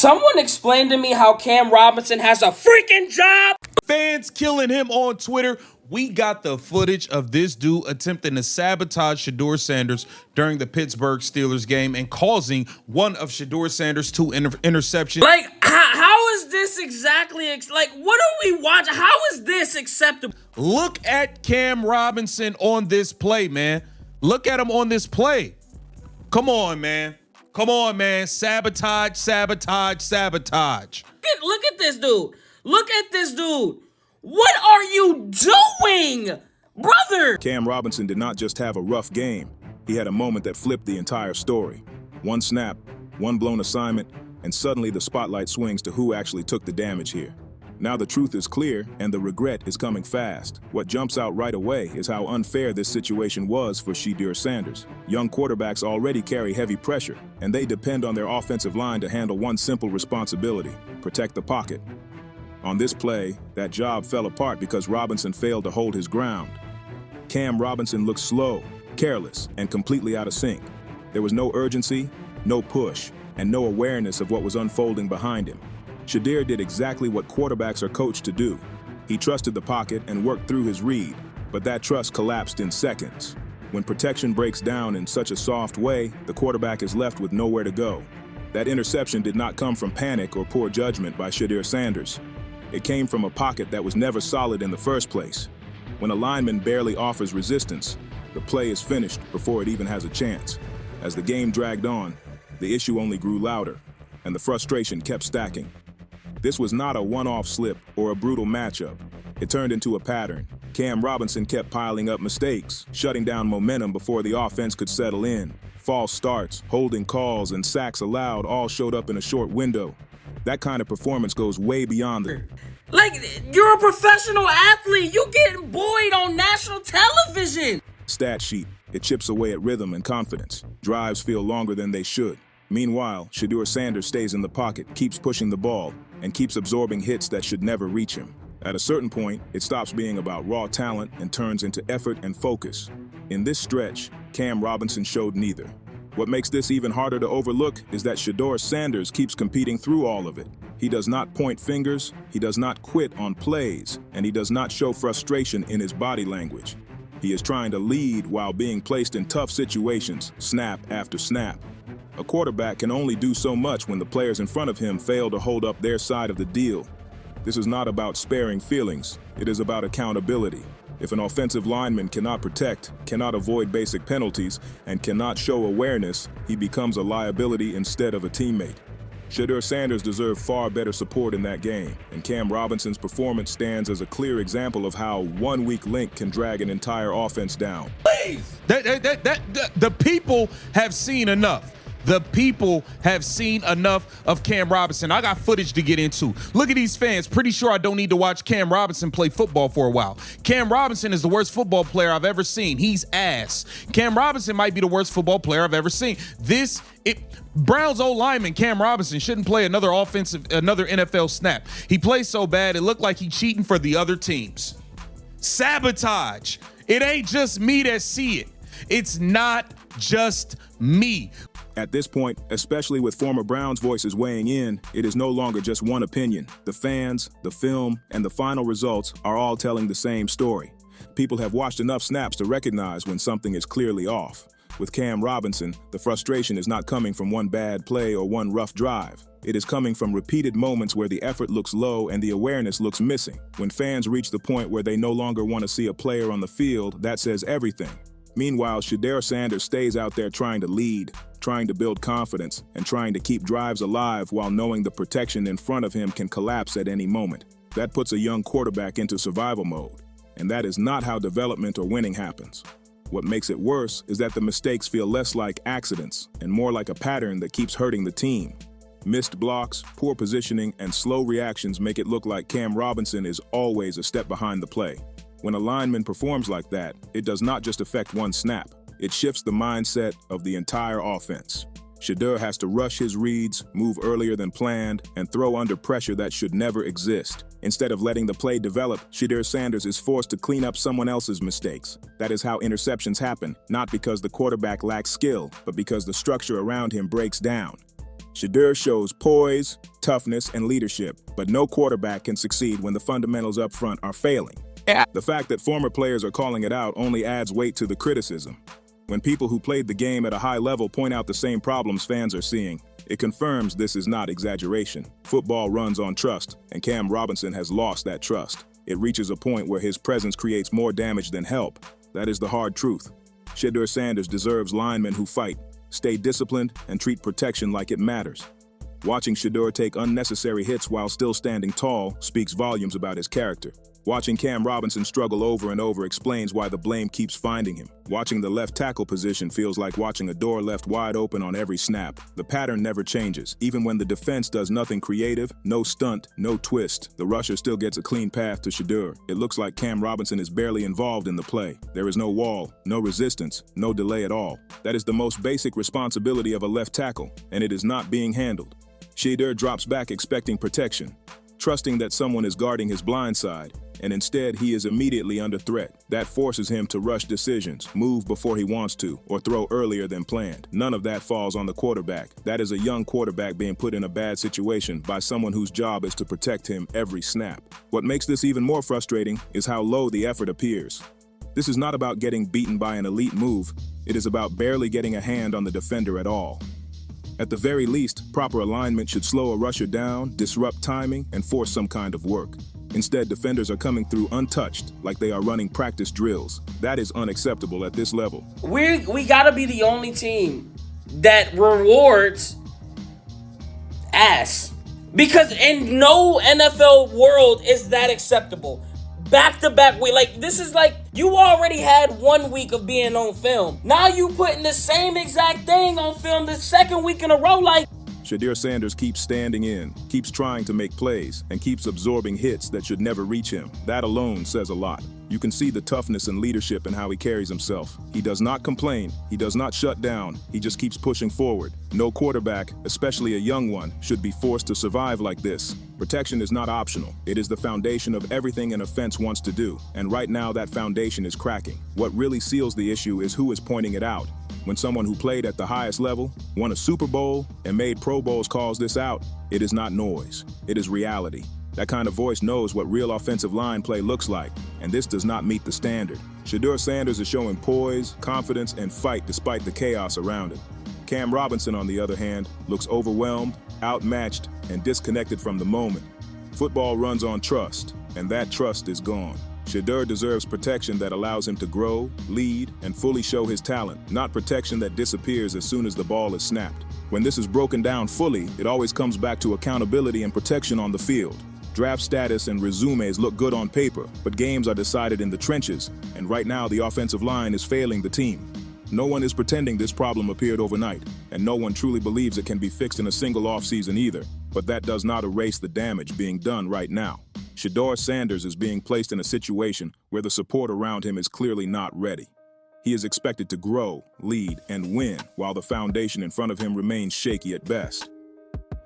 Someone explain to me how Cam Robinson has a freaking job? Fans killing him on Twitter. We got the footage of this dude attempting to sabotage Shedeur Sanders during the Pittsburgh Steelers game and causing one of Shedeur Sanders' two interceptions. Like, how is this exactly, like, what are we watching? How is this acceptable? Look at Cam Robinson on this play, man. Look at him on this play. Come on, man. Come on, man. Sabotage, sabotage, sabotage. Look at this dude. Look at this dude. What are you doing, brother? Cam Robinson did not just have a rough game. He had a moment that flipped the entire story. One snap, one blown assignment, and suddenly the spotlight swings to who actually took the damage here. Now the truth is clear, and the regret is coming fast. What jumps out right away is how unfair this situation was for Shedeur Sanders. Young quarterbacks already carry heavy pressure, and they depend on their offensive line to handle one simple responsibility: protect the pocket. On this play, that job fell apart because Robinson failed to hold his ground. Cam Robinson looked slow, careless, and completely out of sync. There was no urgency, no push, and no awareness of what was unfolding behind him. Shedeur did exactly what quarterbacks are coached to do. He trusted the pocket and worked through his read, but that trust collapsed in seconds. When protection breaks down in such a soft way, the quarterback is left with nowhere to go. That interception did not come from panic or poor judgment by Shedeur Sanders. It came from a pocket that was never solid in the first place. When a lineman barely offers resistance, the play is finished before it even has a chance. As the game dragged on, the issue only grew louder, and the frustration kept stacking. This was not a one-off slip or a brutal matchup. It turned into a pattern. Cam Robinson kept piling up mistakes, shutting down momentum before the offense could settle in. False starts, holding calls, and sacks allowed all showed up in a short window. That kind of performance goes way beyond the... Like, you're a professional athlete. You getting buoyed on national television. Stat sheet. It chips away at rhythm and confidence. Drives feel longer than they should. Meanwhile, Shedeur Sanders stays in the pocket, keeps pushing the ball, and keeps absorbing hits that should never reach him. At a certain point, it stops being about raw talent and turns into effort and focus. In this stretch, Cam Robinson showed neither. What makes this even harder to overlook is that Shedeur Sanders keeps competing through all of it. He does not point fingers, he does not quit on plays, and he does not show frustration in his body language. He is trying to lead while being placed in tough situations, snap after snap. A quarterback can only do so much when the players in front of him fail to hold up their side of the deal. This is not about sparing feelings, it is about accountability. If an offensive lineman cannot protect, cannot avoid basic penalties, and cannot show awareness, he becomes a liability instead of a teammate. Shedeur Sanders deserved far better support in that game, and Cam Robinson's performance stands as a clear example of how one weak link can drag an entire offense down. Please! The people have seen enough. The people have seen enough of Cam Robinson. I got footage to get into. Look at these fans. Pretty sure I don't need to watch Cam Robinson play football for a while. Cam Robinson is the worst football player I've ever seen. He's ass. Cam Robinson might be the worst football player I've ever seen. Browns old lineman Cam Robinson shouldn't play another NFL snap. He plays so bad, it looked like he's cheating for the other teams. Sabotage. It ain't just me that see it. It's not just me. At this point, especially with former Browns voices weighing in, it is no longer just one opinion. The fans, the film, and the final results are all telling the same story. People have watched enough snaps to recognize when something is clearly off. With Cam Robinson, the frustration is not coming from one bad play or one rough drive. It is coming from repeated moments where the effort looks low and the awareness looks missing. When fans reach the point where they no longer want to see a player on the field, that says everything. Meanwhile, Shedeur Sanders stays out there trying to lead, trying to build confidence, and trying to keep drives alive while knowing the protection in front of him can collapse at any moment. That puts a young quarterback into survival mode, and that is not how development or winning happens. What makes it worse is that the mistakes feel less like accidents and more like a pattern that keeps hurting the team. Missed blocks, poor positioning, and slow reactions make it look like Cam Robinson is always a step behind the play. When a lineman performs like that, it does not just affect one snap. It shifts the mindset of the entire offense. Shedeur has to rush his reads, move earlier than planned, and throw under pressure that should never exist. Instead of letting the play develop, Shedeur Sanders is forced to clean up someone else's mistakes. That is how interceptions happen, not because the quarterback lacks skill, but because the structure around him breaks down. Shedeur shows poise, toughness, and leadership, but no quarterback can succeed when the fundamentals up front are failing. The fact that former players are calling it out only adds weight to the criticism. When people who played the game at a high level point out the same problems fans are seeing, it confirms this is not exaggeration. Football runs on trust, and Cam Robinson has lost that trust. It reaches a point where his presence creates more damage than help. That is the hard truth. Shedeur Sanders deserves linemen who fight, stay disciplined, and treat protection like it matters. Watching Shedeur take unnecessary hits while still standing tall speaks volumes about his character. Watching Cam Robinson struggle over and over explains why the blame keeps finding him. Watching the left tackle position feels like watching a door left wide open on every snap. The pattern never changes. Even when the defense does nothing creative, no stunt, no twist, the rusher still gets a clean path to Shedeur. It looks like Cam Robinson is barely involved in the play. There is no wall, no resistance, no delay at all. That is the most basic responsibility of a left tackle, and it is not being handled. Shedeur drops back expecting protection, trusting that someone is guarding his blind side, and instead he is immediately under threat. That forces him to rush decisions, move before he wants to, or throw earlier than planned. None of that falls on the quarterback. That is a young quarterback being put in a bad situation by someone whose job is to protect him every snap. What makes this even more frustrating is how low the effort appears. This is not about getting beaten by an elite move. It is about barely getting a hand on the defender at all. At the very least, proper alignment should slow a rusher down, disrupt timing, and force some kind of work. Instead, defenders are coming through untouched, like they are running practice drills. That is unacceptable at this level. We gotta be the only team that rewards ass. Because in no NFL world is that acceptable. Back-to-back week. Like, this is like, you already had 1 week of being on film. Now you putting the same exact thing on film the second week in a row. Like, Shedeur Sanders keeps standing in, keeps trying to make plays, and keeps absorbing hits that should never reach him. That alone says a lot. You can see the toughness and leadership in how he carries himself. He does not complain, he does not shut down, he just keeps pushing forward. No quarterback, especially a young one, should be forced to survive like this. Protection is not optional. It is the foundation of everything an offense wants to do, and right now that foundation is cracking. What really seals the issue is who is pointing it out. When someone who played at the highest level, won a Super Bowl, and made Pro Bowls calls this out, it is not noise, it is reality. That kind of voice knows what real offensive line play looks like, and this does not meet the standard. Shedeur Sanders is showing poise, confidence, and fight despite the chaos around him. Cam Robinson, on the other hand, looks overwhelmed, outmatched, and disconnected from the moment. Football runs on trust, and that trust is gone. Shedeur deserves protection that allows him to grow, lead, and fully show his talent, not protection that disappears as soon as the ball is snapped. When this is broken down fully, it always comes back to accountability and protection on the field. Draft status and resumes look good on paper, but games are decided in the trenches, and right now the offensive line is failing the team. No one is pretending this problem appeared overnight, and no one truly believes it can be fixed in a single offseason either, but that does not erase the damage being done right now. Shedeur Sanders is being placed in a situation where the support around him is clearly not ready. He is expected to grow, lead, and win, while the foundation in front of him remains shaky at best.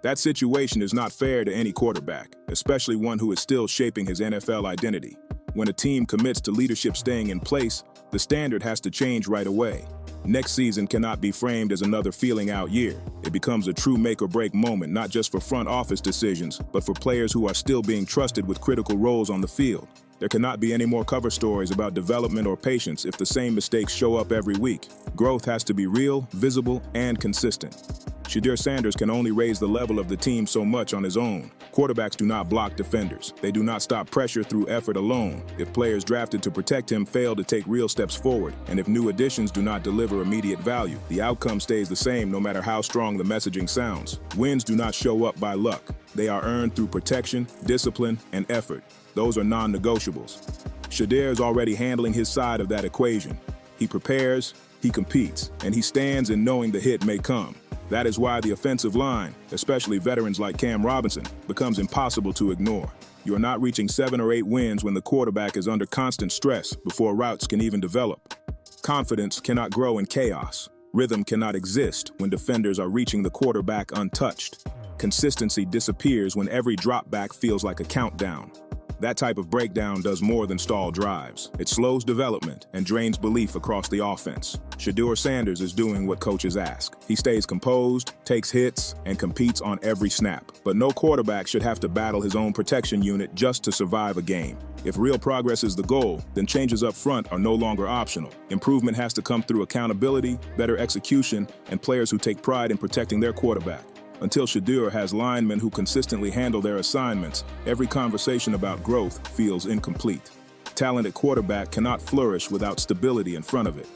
That situation is not fair to any quarterback, especially one who is still shaping his NFL identity. When a team commits to leadership staying in place, the standard has to change right away. Next season cannot be framed as another feeling out year. It becomes a true make or break moment, not just for front office decisions, but for players who are still being trusted with critical roles on the field. There cannot be any more cover stories about development or patience if the same mistakes show up every week. Growth has to be real, visible, and consistent. Shedeur Sanders can only raise the level of the team so much on his own. Quarterbacks do not block defenders. They do not stop pressure through effort alone. If players drafted to protect him fail to take real steps forward, and if new additions do not deliver immediate value, the outcome stays the same no matter how strong the messaging sounds. Wins do not show up by luck. They are earned through protection, discipline, and effort. Those are non-negotiables. Shedeur is already handling his side of that equation. He prepares, he competes, and he stands in knowing the hit may come. That is why the offensive line, especially veterans like Cam Robinson, becomes impossible to ignore. You are not reaching 7 or 8 wins when the quarterback is under constant stress before routes can even develop. Confidence cannot grow in chaos. Rhythm cannot exist when defenders are reaching the quarterback untouched. Consistency disappears when every drop back feels like a countdown. That type of breakdown does more than stall drives. It slows development and drains belief across the offense. Shedeur Sanders is doing what coaches ask. He stays composed, takes hits, and competes on every snap. But no quarterback should have to battle his own protection unit just to survive a game. If real progress is the goal, then changes up front are no longer optional. Improvement has to come through accountability, better execution, and players who take pride in protecting their quarterback. Until Shedeur has linemen who consistently handle their assignments, every conversation about growth feels incomplete. Talented quarterback cannot flourish without stability in front of it.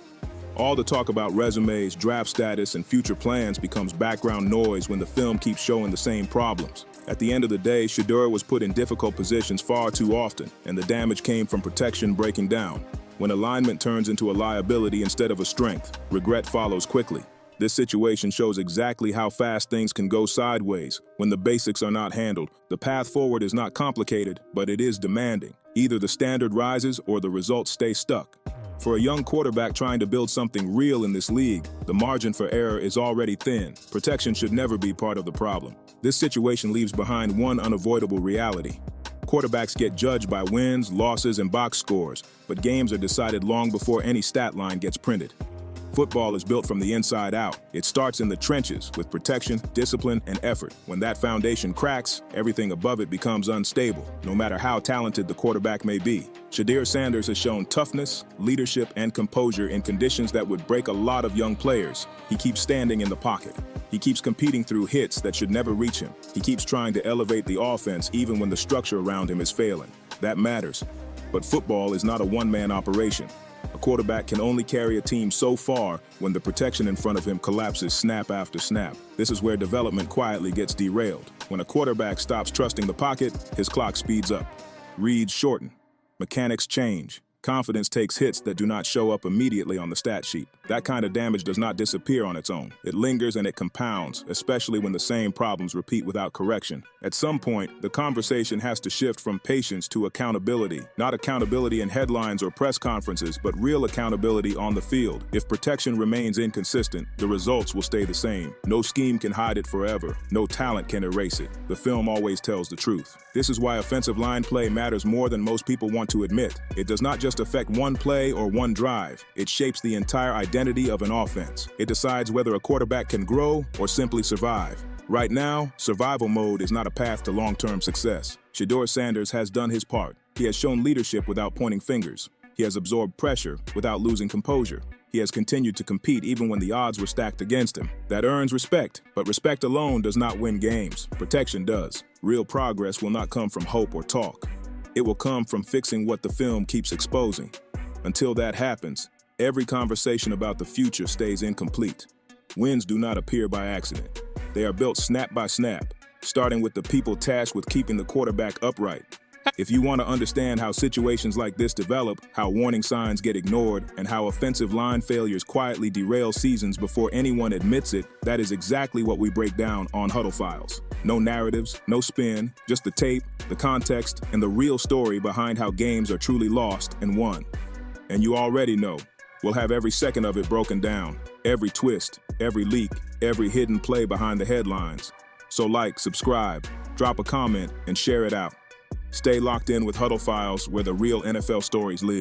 All the talk about resumes, draft status, and future plans becomes background noise when the film keeps showing the same problems. At the end of the day, Shedeur was put in difficult positions far too often, and the damage came from protection breaking down. When alignment turns into a liability instead of a strength, regret follows quickly. This situation shows exactly how fast things can go sideways when the basics are not handled. The path forward is not complicated, but it is demanding. Either the standard rises or the results stay stuck. For a young quarterback trying to build something real in this league, the margin for error is already thin. Protection should never be part of the problem. This situation leaves behind one unavoidable reality. Quarterbacks get judged by wins, losses, and box scores, but games are decided long before any stat line gets printed. Football is built from the inside out. It starts in the trenches with protection, discipline, and effort. When that foundation cracks, everything above it becomes unstable, no matter how talented the quarterback may be. Shedeur Sanders has shown toughness, leadership, and composure in conditions that would break a lot of young players. He keeps standing in the pocket. He keeps competing through hits that should never reach him. He keeps trying to elevate the offense even when the structure around him is failing. That matters. But football is not a one-man operation. A quarterback can only carry a team so far when the protection in front of him collapses snap after snap. This is where development quietly gets derailed. When a quarterback stops trusting the pocket, his clock speeds up. Reads shorten. Mechanics change. Confidence takes hits that do not show up immediately on the stat sheet. That kind of damage does not disappear on its own. It lingers and it compounds, especially when the same problems repeat without correction. At some point, the conversation has to shift from patience to accountability. Not accountability in headlines or press conferences, but real accountability on the field. If protection remains inconsistent, the results will stay the same. No scheme can hide it forever. No talent can erase it. The film always tells the truth. This is why offensive line play matters more than most people want to admit. It does not just affect one play or one drive. It shapes the entire identity of an offense. It decides whether a quarterback can grow or simply survive. Right now, survival mode is not a path to long-term success. Shedeur Sanders has done his part. He has shown leadership without pointing fingers. He has absorbed pressure without losing composure. He has continued to compete even when the odds were stacked against him. That earns respect, but respect alone does not win games. Protection does. Real progress will not come from hope or talk. It will come from fixing what the film keeps exposing. Until that happens, every conversation about the future stays incomplete. Wins do not appear by accident. They are built snap by snap, starting with the people tasked with keeping the quarterback upright. If you want to understand how situations like this develop, how warning signs get ignored, and how offensive line failures quietly derail seasons before anyone admits it, that is exactly what we break down on Huddle Files. No narratives, no spin, just the tape, the context, and the real story behind how games are truly lost and won. And you already know, we'll have every second of it broken down, every twist, every leak, every hidden play behind the headlines. So like, subscribe, drop a comment, and share it out. Stay locked in with Huddle Files, where the real NFL stories live.